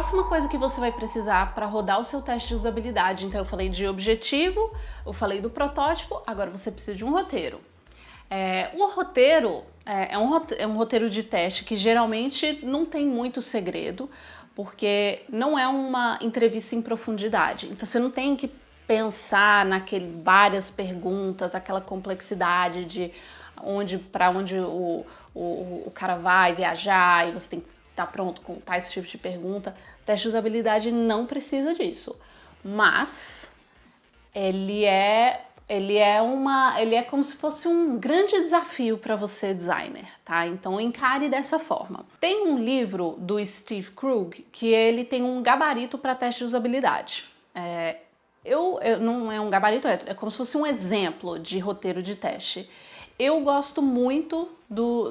Próxima coisa que você vai precisar para rodar o seu teste de usabilidade. Então eu falei de objetivo, eu falei do protótipo, agora você precisa de um roteiro. O roteiro é um roteiro de teste que geralmente não tem muito segredo, porque não é uma entrevista em profundidade. Então você não tem que pensar várias perguntas, aquela complexidade de para onde o cara vai viajar e você tem que estar pronto com esse tipo de pergunta. O teste de usabilidade não precisa disso, mas ele é como se fosse um grande desafio para você, designer, tá? Então encare dessa forma. Tem um livro do Steve Krug que ele tem um gabarito para teste de usabilidade. Não é um gabarito, é como se fosse um exemplo de roteiro de teste. Eu gosto muito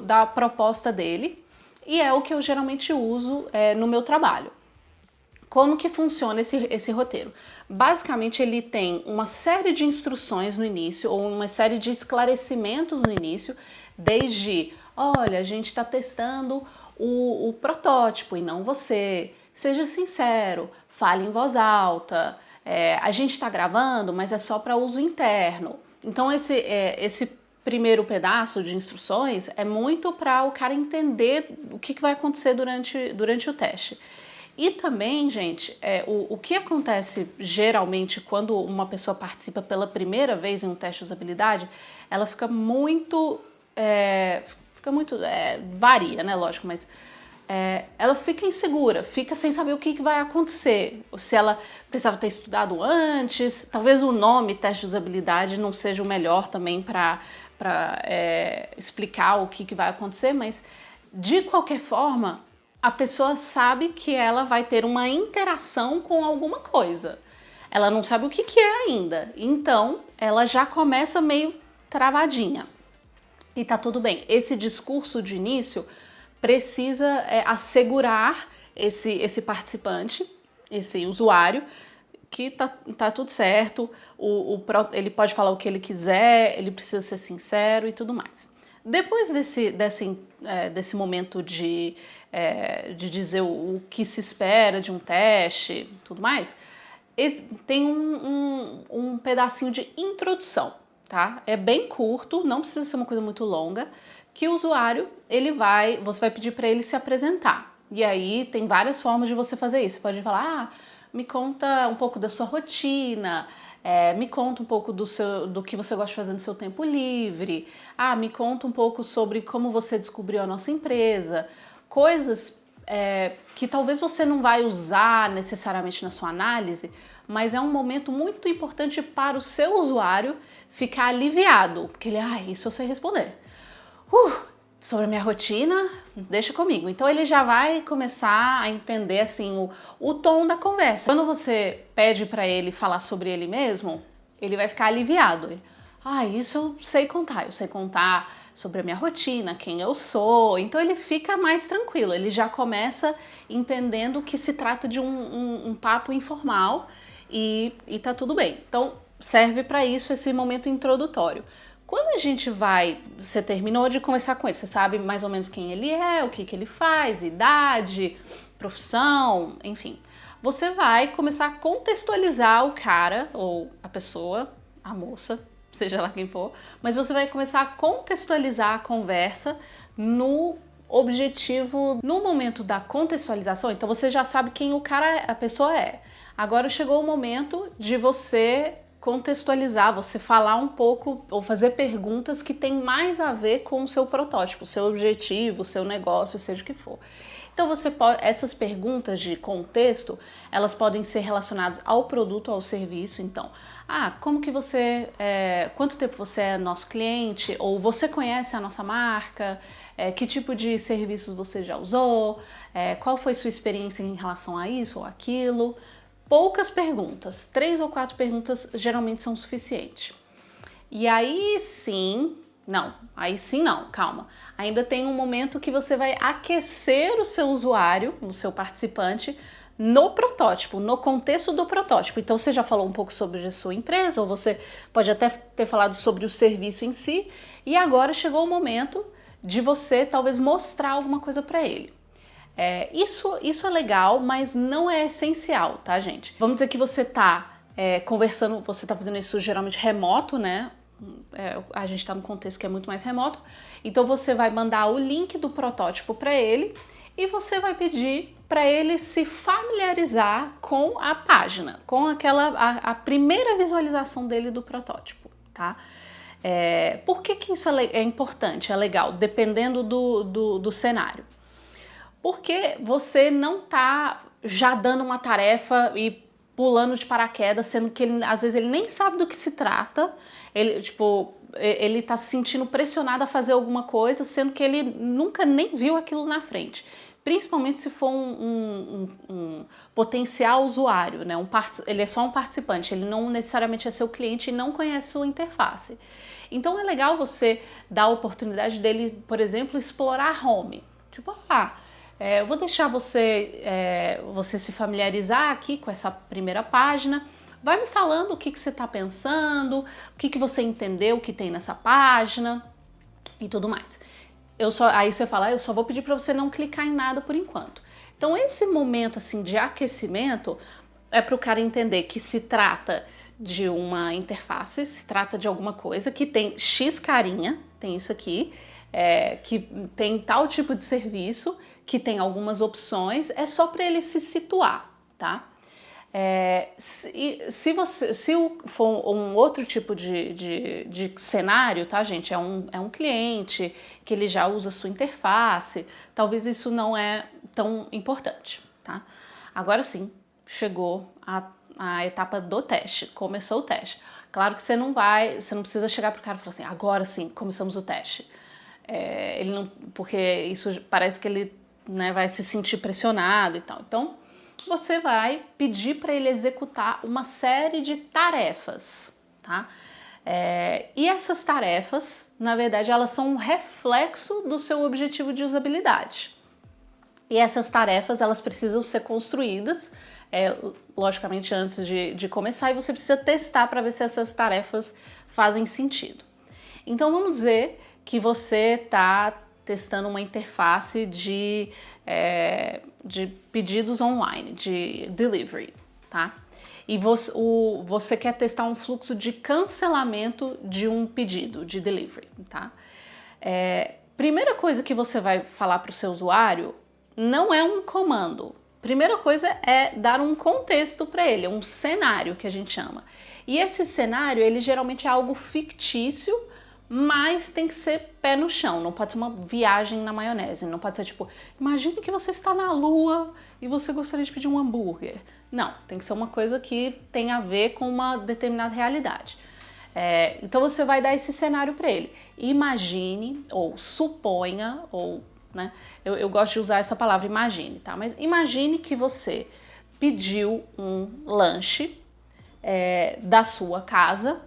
da proposta dele e é o que eu geralmente uso no meu trabalho. Como que funciona esse roteiro? Basicamente, ele tem uma série de instruções no início, ou uma série de esclarecimentos no início, desde, olha, a gente está testando o protótipo e não você, seja sincero, fale em voz alta, a gente está gravando, mas é só para uso interno. Então, esse primeiro pedaço de instruções é muito para o cara entender o que vai acontecer durante o teste. E também, gente, o que acontece geralmente quando uma pessoa participa pela primeira vez em um teste de usabilidade, ela fica muito, varia, né, lógico, mas ela fica insegura, fica sem saber o que vai acontecer, se ela precisava ter estudado antes, talvez o nome teste de usabilidade não seja o melhor também para explicar o que vai acontecer, mas de qualquer forma, a pessoa sabe que ela vai ter uma interação com alguma coisa. Ela não sabe o que é ainda, então ela já começa meio travadinha. E tá tudo bem. Esse discurso de início precisa assegurar esse participante, esse usuário, que tá tudo certo, ele pode falar o que ele quiser, ele precisa ser sincero e tudo mais. Depois desse momento de dizer o que se espera de um teste e tudo mais, tem um pedacinho de introdução, tá? É bem curto, não precisa ser uma coisa muito longa, que o usuário, você vai pedir para ele se apresentar. E aí tem várias formas de você fazer isso. Você pode falar, me conta um pouco da sua rotina, me conta um pouco do que você gosta de fazer no seu tempo livre, me conta um pouco sobre como você descobriu a nossa empresa, coisas que talvez você não vai usar necessariamente na sua análise, mas é um momento muito importante para o seu usuário ficar aliviado, porque ele, isso eu sei responder. Sobre a minha rotina, deixa comigo. Então ele já vai começar a entender assim o tom da conversa. Quando você pede para ele falar sobre ele mesmo, ele vai ficar aliviado. Isso eu sei contar sobre a minha rotina, quem eu sou. Então ele fica mais tranquilo, ele já começa entendendo que se trata de um papo informal e tá tudo bem. Então serve para isso esse momento introdutório. Quando você terminou de conversar com ele, você sabe mais ou menos quem ele é, o que ele faz, idade, profissão, enfim. Você vai começar a contextualizar o cara ou a pessoa, a moça, seja lá quem for, mas você vai começar a contextualizar a conversa no objetivo, no momento da contextualização. Então você já sabe quem a pessoa é. Agora chegou o momento de você contextualizar, você falar um pouco ou fazer perguntas que tem mais a ver com o seu protótipo, o seu objetivo, o seu negócio, seja o que for. Então essas perguntas de contexto, elas podem ser relacionadas ao produto, ao serviço. Então, como que quanto tempo você é nosso cliente? Ou você conhece a nossa marca? Que tipo de serviços você já usou? Qual foi sua experiência em relação a isso ou aquilo? Poucas perguntas, 3 ou 4 perguntas geralmente são suficientes. E aí sim, não, calma. Ainda tem um momento que você vai aquecer o seu usuário, o seu participante, no protótipo, no contexto do protótipo. Então você já falou um pouco sobre a sua empresa, ou você pode até ter falado sobre o serviço em si, e agora chegou o momento de você talvez mostrar alguma coisa para ele. Isso é legal, mas não é essencial, tá, gente? Vamos dizer que você tá conversando, você tá fazendo isso geralmente remoto, né? A gente tá num contexto que é muito mais remoto, então você vai mandar o link do protótipo para ele e você vai pedir para ele se familiarizar com a página, com a primeira visualização dele do protótipo, tá? Por que isso é importante, é legal, dependendo do cenário? Porque você não tá já dando uma tarefa e pulando de paraquedas, sendo que às vezes ele nem sabe do que se trata, ele tá se sentindo pressionado a fazer alguma coisa, sendo que ele nunca nem viu aquilo na frente. Principalmente se for um potencial usuário, né? Ele é só um participante, ele não necessariamente é seu cliente e não conhece sua interface. Então é legal você dar a oportunidade dele, por exemplo, explorar a home. Eu vou deixar você se familiarizar aqui com essa primeira página. Vai me falando o que você está pensando, o que você entendeu que tem nessa página e tudo mais. Aí você fala, eu só vou pedir para você não clicar em nada por enquanto. Então esse momento assim de aquecimento é para o cara entender que se trata de uma interface, se trata de alguma coisa que tem X carinha, tem isso aqui, que tem tal tipo de serviço, que tem algumas opções, é só para ele se situar, tá? Se for um outro tipo de cenário, tá, gente? É um cliente que ele já usa a sua interface, talvez isso não é tão importante, tá? Agora sim, chegou a etapa do teste, começou o teste. Claro que você não precisa chegar pro cara e falar assim, agora sim, começamos o teste. Porque isso parece que ele, né, vai se sentir pressionado e tal. Então, você vai pedir para ele executar uma série de tarefas, tá? E essas tarefas, na verdade, elas são um reflexo do seu objetivo de usabilidade. E essas tarefas, elas precisam ser construídas, logicamente, antes de começar, e você precisa testar para ver se essas tarefas fazem sentido. Então, vamos dizer que você está testando uma interface de pedidos online, de delivery, tá? E você quer testar um fluxo de cancelamento de um pedido de delivery, tá? Primeira coisa que você vai falar para o seu usuário não é um comando. Primeira coisa é dar um contexto para ele, um cenário que a gente chama. E esse cenário, ele geralmente é algo fictício, mas tem que ser pé no chão, não pode ser uma viagem na maionese, não pode ser tipo, imagine que você está na lua e você gostaria de pedir um hambúrguer. Não, tem que ser uma coisa que tem a ver com uma determinada realidade. Então você vai dar esse cenário para ele. Imagine, ou suponha, ou, né, eu gosto de usar essa palavra imagine, tá? Mas imagine que você pediu um lanche da sua casa,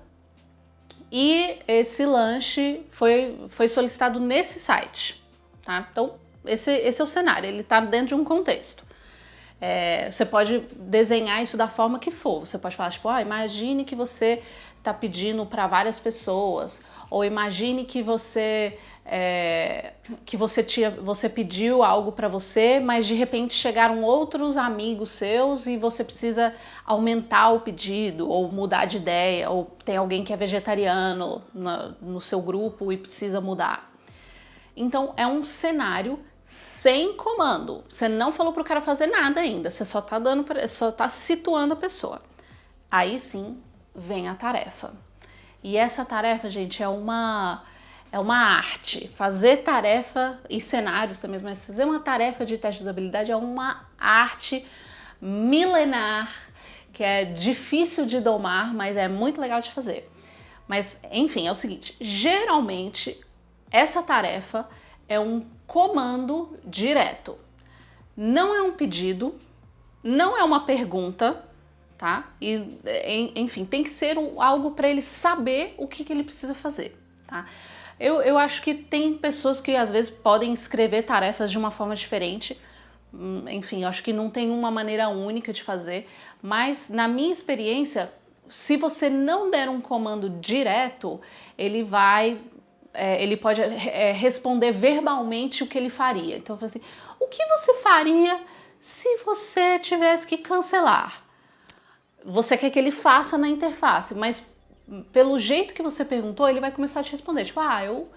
e esse lanche foi solicitado nesse site, tá? Então, esse é o cenário, ele está dentro de um contexto. Você pode desenhar isso da forma que for. Você pode falar, tipo, imagine que você está pedindo para várias pessoas, ou imagine que você pediu algo para você, mas de repente chegaram outros amigos seus e você precisa aumentar o pedido, ou mudar de ideia, ou tem alguém que é vegetariano no seu grupo e precisa mudar. Então, é um cenário sem comando. Você não falou pro cara fazer nada ainda, você só tá situando a pessoa. Aí sim, vem a tarefa. E essa tarefa, gente, é uma arte. Fazer tarefa e cenários também, mas fazer uma tarefa de teste de usabilidade é uma arte milenar, que é difícil de domar, mas é muito legal de fazer. Mas, enfim, é o seguinte, geralmente essa tarefa é um comando direto. Não é um pedido, não é uma pergunta, tá? E, enfim, tem que ser algo para ele saber o que ele precisa fazer, tá? Eu acho que tem pessoas que às vezes podem escrever tarefas de uma forma diferente. Enfim, eu acho que não tem uma maneira única de fazer, mas na minha experiência, se você não der um comando direto, ele vai ele pode responder verbalmente o que ele faria. Então, eu falo assim, o que você faria se você tivesse que cancelar? Você quer que ele faça na interface, mas pelo jeito que você perguntou, ele vai começar a te responder. Tipo, eu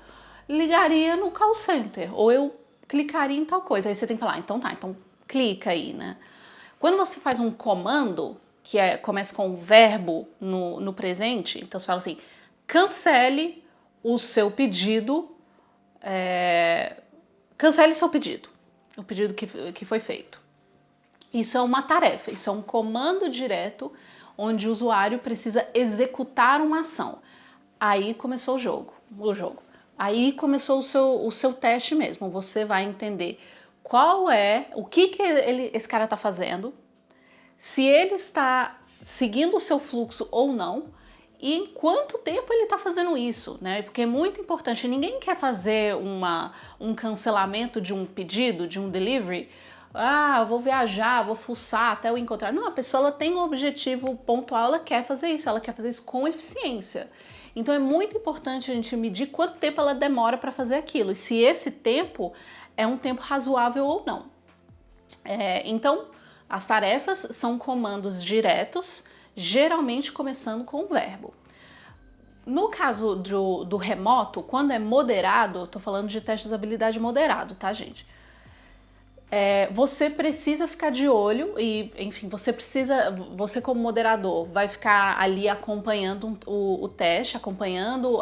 ligaria no call center, ou eu clicaria em tal coisa. Aí você tem que falar, então tá, então clica aí, né? Quando você faz um comando, que começa com um verbo no presente, então você fala assim, cancele o seu pedido, cancele seu pedido, o pedido que foi feito. Isso é uma tarefa, isso é um comando direto onde o usuário precisa executar uma ação. Aí começou o jogo. Aí começou o seu teste mesmo. Você vai entender o que esse cara está fazendo, se ele está seguindo o seu fluxo ou não, e em quanto tempo ele está fazendo isso, né? Porque é muito importante. Ninguém quer fazer um cancelamento de um pedido, de um delivery. Eu vou viajar, vou fuçar até eu encontrar. Não, a pessoa ela tem um objetivo pontual, ela quer fazer isso com eficiência. Então é muito importante a gente medir quanto tempo ela demora para fazer aquilo e se esse tempo é um tempo razoável ou não. Então, as tarefas são comandos diretos, geralmente começando com o verbo. No caso do remoto, quando é moderado, tô falando de teste de usabilidade moderado, tá, gente? Você precisa ficar de olho e, enfim, você como moderador vai ficar ali acompanhando o teste, acompanhando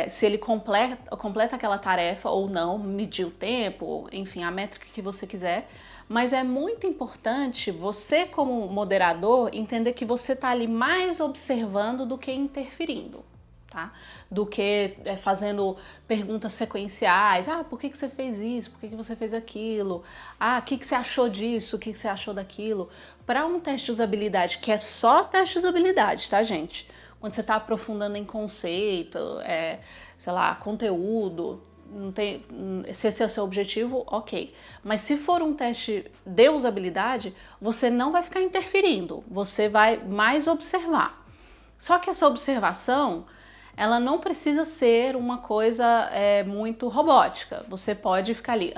se ele completa aquela tarefa ou não, medir o tempo, enfim, a métrica que você quiser. Mas é muito importante você como moderador entender que você está ali mais observando do que interferindo. Tá? Do que fazendo perguntas sequenciais. Por que você fez isso? Por que você fez aquilo? O que você achou disso? O que você achou daquilo? Para um teste de usabilidade, que é só teste de usabilidade, tá, gente? Quando você está aprofundando em conceito, sei lá, conteúdo, se esse é o seu objetivo, ok. Mas se for um teste de usabilidade, você não vai ficar interferindo, você vai mais observar. Só que essa observação ela não precisa ser uma coisa muito robótica. Você pode ficar ali,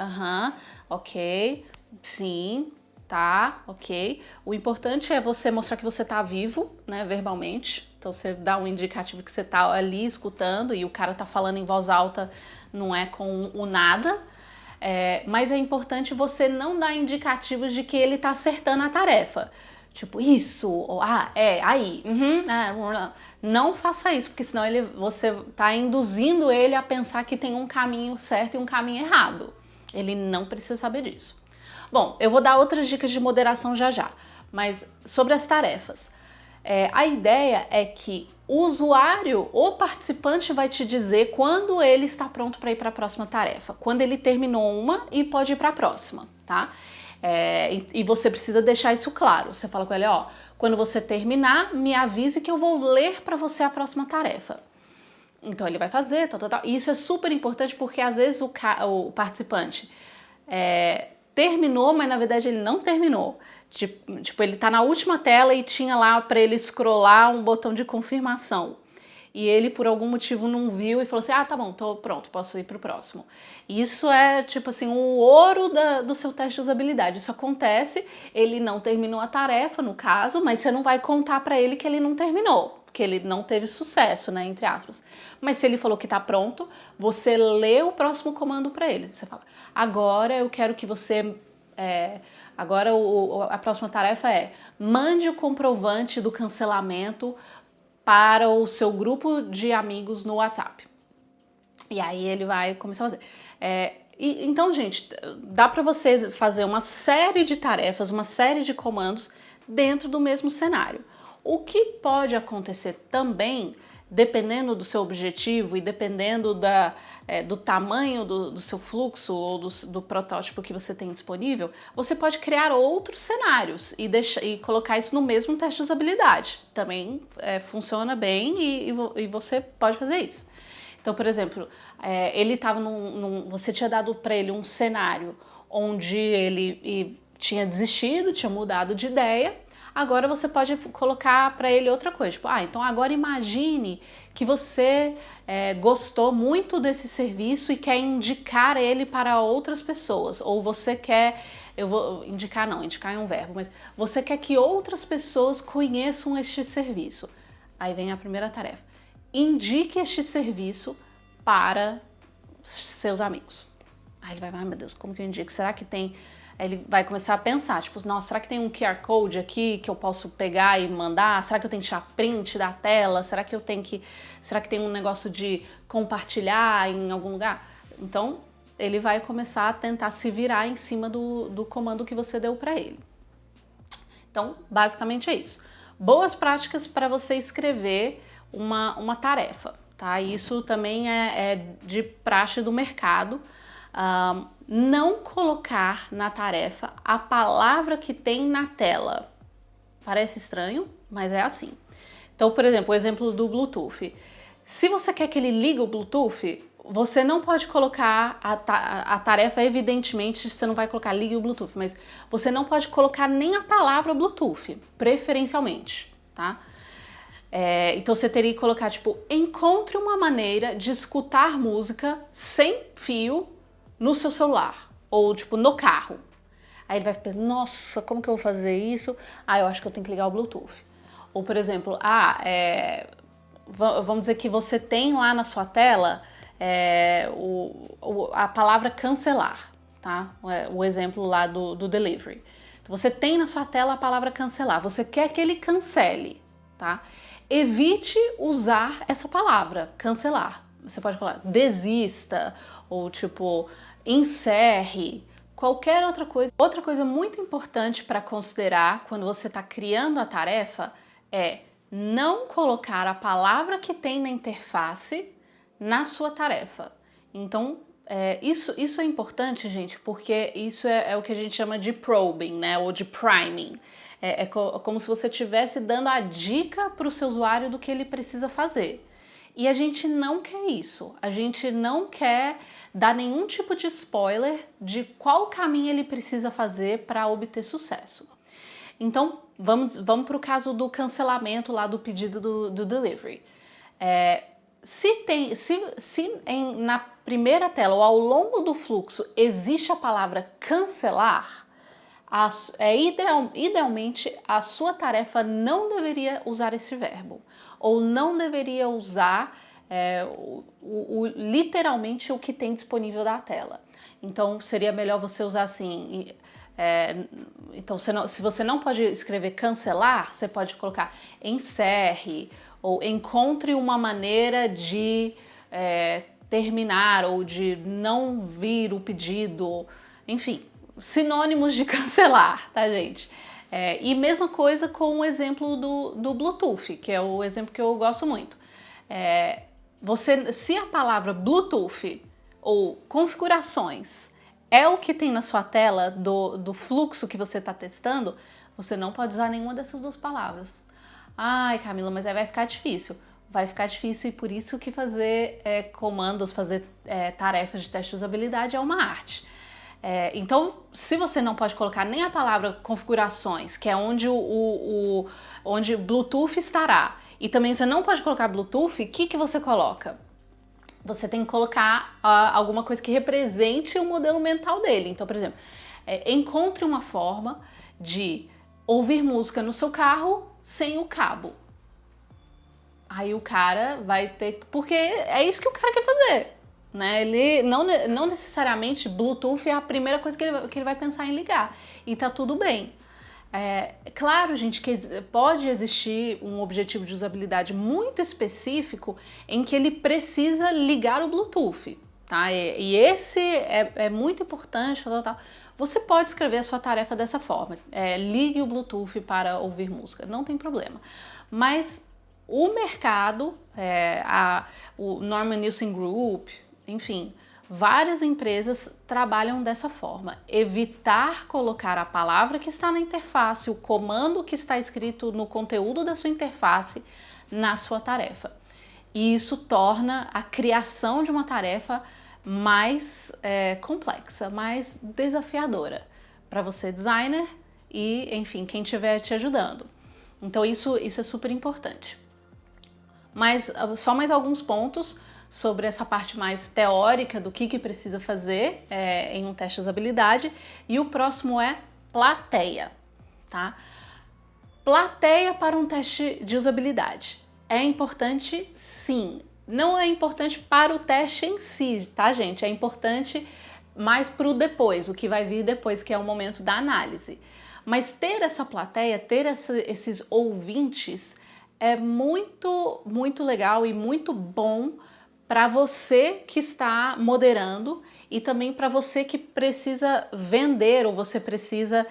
ok, sim, tá, ok. O importante é você mostrar que você tá vivo, né, verbalmente. Então você dá um indicativo que você tá ali escutando e o cara tá falando em voz alta, não é com o nada. Mas é importante você não dar indicativos de que ele tá acertando a tarefa. Tipo, isso, ou aí, não faça isso, porque senão você tá induzindo ele a pensar que tem um caminho certo e um caminho errado. Ele não precisa saber disso. Bom, eu vou dar outras dicas de moderação já, mas sobre as tarefas. A ideia é que o usuário, o participante vai te dizer quando ele está pronto para ir para a próxima tarefa, quando ele terminou uma e pode ir para a próxima, tá? E você precisa deixar isso claro. Você fala com ele, quando você terminar, me avise que eu vou ler para você a próxima tarefa. Então ele vai fazer, tal. E isso é super importante porque às vezes o participante terminou, mas na verdade ele não terminou. Tipo, ele tá na última tela e tinha lá para ele scrollar um botão de confirmação. E ele, por algum motivo, não viu e falou assim, tá bom, tô pronto, posso ir pro próximo. Isso é, tipo assim, o ouro do seu teste de usabilidade. Isso acontece, ele não terminou a tarefa, no caso, mas você não vai contar pra ele que ele não terminou, porque ele não teve sucesso, né, entre aspas. Mas se ele falou que tá pronto, você lê o próximo comando pra ele. Você fala, agora eu quero que você... agora a próxima tarefa mande o comprovante do cancelamento para o seu grupo de amigos no WhatsApp. E aí ele vai começar a fazer. Então, gente, dá para vocês fazer uma série de tarefas, uma série de comandos dentro do mesmo cenário. O que pode acontecer também, dependendo do seu objetivo e dependendo do tamanho do seu fluxo ou do protótipo que você tem disponível, você pode criar outros cenários e colocar isso no mesmo teste de usabilidade. Também funciona bem e você pode fazer isso. Então, por exemplo, ele estava você tinha dado para ele um cenário onde ele tinha desistido, tinha mudado de ideia. Agora você pode colocar para ele outra coisa, tipo, então agora imagine que você gostou muito desse serviço e quer indicar ele para outras pessoas, ou você quer, eu vou indicar não, indicar é um verbo, mas você quer que outras pessoas conheçam este serviço. Aí vem a primeira tarefa. Indique este serviço para seus amigos. Aí ele vai, ai meu Deus, como que eu indico? Será que tem... Aí ele vai começar a pensar, tipo, nossa, será que tem um QR Code aqui que eu posso pegar e mandar? Será que eu tenho que tirar print da tela? Será que tem um negócio de compartilhar em algum lugar? Então, ele vai começar a tentar se virar em cima do comando que você deu para ele. Então, basicamente é isso. Boas práticas para você escrever uma tarefa, tá? Isso também é de praxe do mercado. Não colocar na tarefa a palavra que tem na tela. Parece estranho, mas é assim. Então, por exemplo, o exemplo do Bluetooth. Se você quer que ele ligue o Bluetooth, você não pode colocar a tarefa, evidentemente, você não vai colocar ligue o Bluetooth, mas você não pode colocar nem a palavra Bluetooth, preferencialmente, tá? Então você teria que colocar, tipo, encontre uma maneira de escutar música sem fio no seu celular, ou tipo, no carro. Aí ele vai pensar, nossa, como que eu vou fazer isso? Eu acho que eu tenho que ligar o Bluetooth. Ou, por exemplo, vamos dizer que você tem lá na sua tela a palavra cancelar, tá? O exemplo lá do delivery. Então, você tem na sua tela a palavra cancelar, você quer que ele cancele, tá? Evite usar essa palavra, cancelar. Você pode falar desista, ou tipo, encerre, qualquer outra coisa. Outra coisa muito importante para considerar quando você está criando a tarefa é não colocar a palavra que tem na interface na sua tarefa. Então, isso é importante, gente, porque isso é o que a gente chama de probing, né, ou de priming. É como se você estivesse dando a dica para o seu usuário do que ele precisa fazer. E a gente não quer isso, a gente não quer dar nenhum tipo de spoiler de qual caminho ele precisa fazer para obter sucesso. Então, vamos para o caso do cancelamento lá do pedido do delivery. Na primeira tela ou ao longo do fluxo existe a palavra cancelar, idealmente a sua tarefa não deveria usar esse verbo, ou não deveria usar literalmente o que tem disponível na tela. Então seria melhor você usar assim. Então, se você não pode escrever cancelar, você pode colocar encerre, ou encontre uma maneira de terminar, ou de não vir o pedido, enfim, sinônimos de cancelar, tá, gente? E mesma coisa com o exemplo do Bluetooth, que é o exemplo que eu gosto muito. Se a palavra Bluetooth ou configurações é o que tem na sua tela do fluxo que você está testando, você não pode usar nenhuma dessas duas palavras. Ai, Camila, mas aí vai ficar difícil. Vai ficar difícil e por isso que fazer comandos, fazer tarefas de teste de usabilidade é uma arte. Então, se você não pode colocar nem a palavra configurações, que é onde onde Bluetooth estará, e também você não pode colocar Bluetooth, o que você coloca? Você tem que colocar alguma coisa que represente o modelo mental dele. Então, por exemplo, encontre uma forma de ouvir música no seu carro sem o cabo. Aí o cara vai ter... Porque é isso que o cara quer fazer. Né? Ele não necessariamente Bluetooth é a primeira coisa que ele vai pensar em ligar, e tá tudo bem. Claro, gente, que pode existir um objetivo de usabilidade muito específico em que ele precisa ligar o Bluetooth, tá? E esse é muito importante, tal. Você pode escrever a sua tarefa dessa forma, ligue o Bluetooth para ouvir música, não tem problema. Mas o mercado, o Norman Nielsen Group, enfim, várias empresas trabalham dessa forma. Evitar colocar a palavra que está na interface, o comando que está escrito no conteúdo da sua interface na sua tarefa. E isso torna a criação de uma tarefa mais complexa, mais desafiadora para você, designer, e, enfim, quem estiver te ajudando. Então isso é super importante. Mas só mais alguns pontos sobre essa parte mais teórica do que precisa fazer em um teste de usabilidade. E o próximo é plateia, tá? Plateia para um teste de usabilidade. É importante, sim. Não é importante para o teste em si, tá, gente? É importante mais para o depois, o que vai vir depois, que é o momento da análise. Mas ter essa plateia, ter esses ouvintes é muito, muito legal e muito bom para você que está moderando e também para você que precisa vender ou você precisa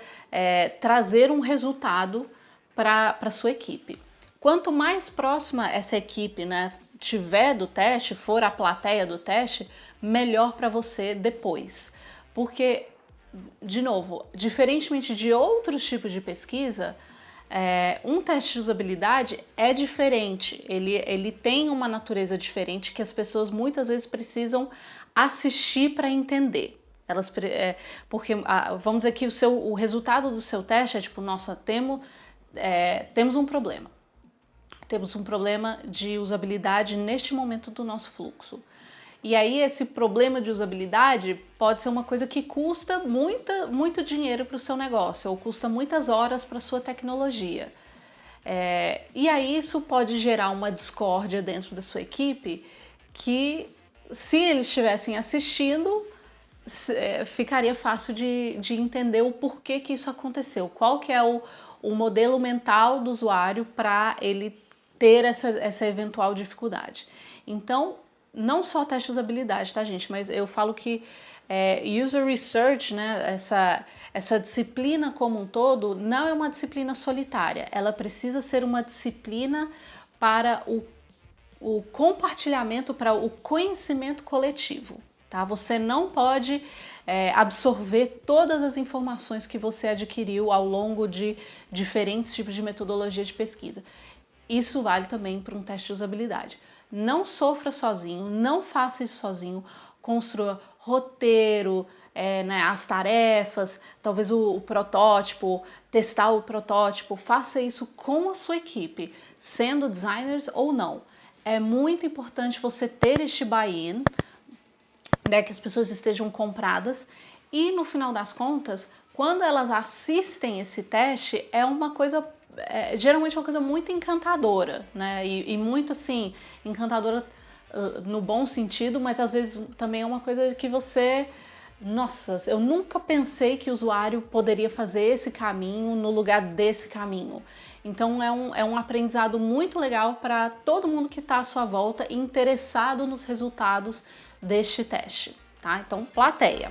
trazer um resultado para a sua equipe. Quanto mais próxima essa equipe, né, tiver do teste, for a plateia do teste, melhor para você depois. Porque, de novo, diferentemente de outros tipos de pesquisa, um teste de usabilidade é diferente, ele tem uma natureza diferente que as pessoas muitas vezes precisam assistir para entender. Porque, vamos dizer que o resultado do seu teste é tipo, nossa, temos um problema. Temos um problema de usabilidade neste momento do nosso fluxo. E aí esse problema de usabilidade pode ser uma coisa que custa muito dinheiro para o seu negócio ou custa muitas horas para a sua tecnologia. E aí isso pode gerar uma discórdia dentro da sua equipe que, se eles estivessem assistindo, ficaria fácil de entender o porquê que isso aconteceu, qual que é o modelo mental do usuário para ele ter essa eventual dificuldade. Então, não só teste de usabilidade, tá, gente? Mas eu falo que user research, né, essa disciplina como um todo, não é uma disciplina solitária. Ela precisa ser uma disciplina para o compartilhamento, para o conhecimento coletivo, tá? Você não pode absorver todas as informações que você adquiriu ao longo de diferentes tipos de metodologia de pesquisa. Isso vale também para um teste de usabilidade. Não sofra sozinho, não faça isso sozinho, construa roteiro, né, as tarefas, talvez o protótipo, testar o protótipo, faça isso com a sua equipe, sendo designers ou não. É muito importante você ter este buy-in, né, que as pessoas estejam compradas e no final das contas, quando elas assistem esse teste, geralmente é uma coisa muito encantadora, né? E muito assim, encantadora no bom sentido, mas às vezes também é uma coisa que você... Nossa, eu nunca pensei que o usuário poderia fazer esse caminho no lugar desse caminho. Então é um aprendizado muito legal para todo mundo que está à sua volta interessado nos resultados deste teste, tá? Então, plateia.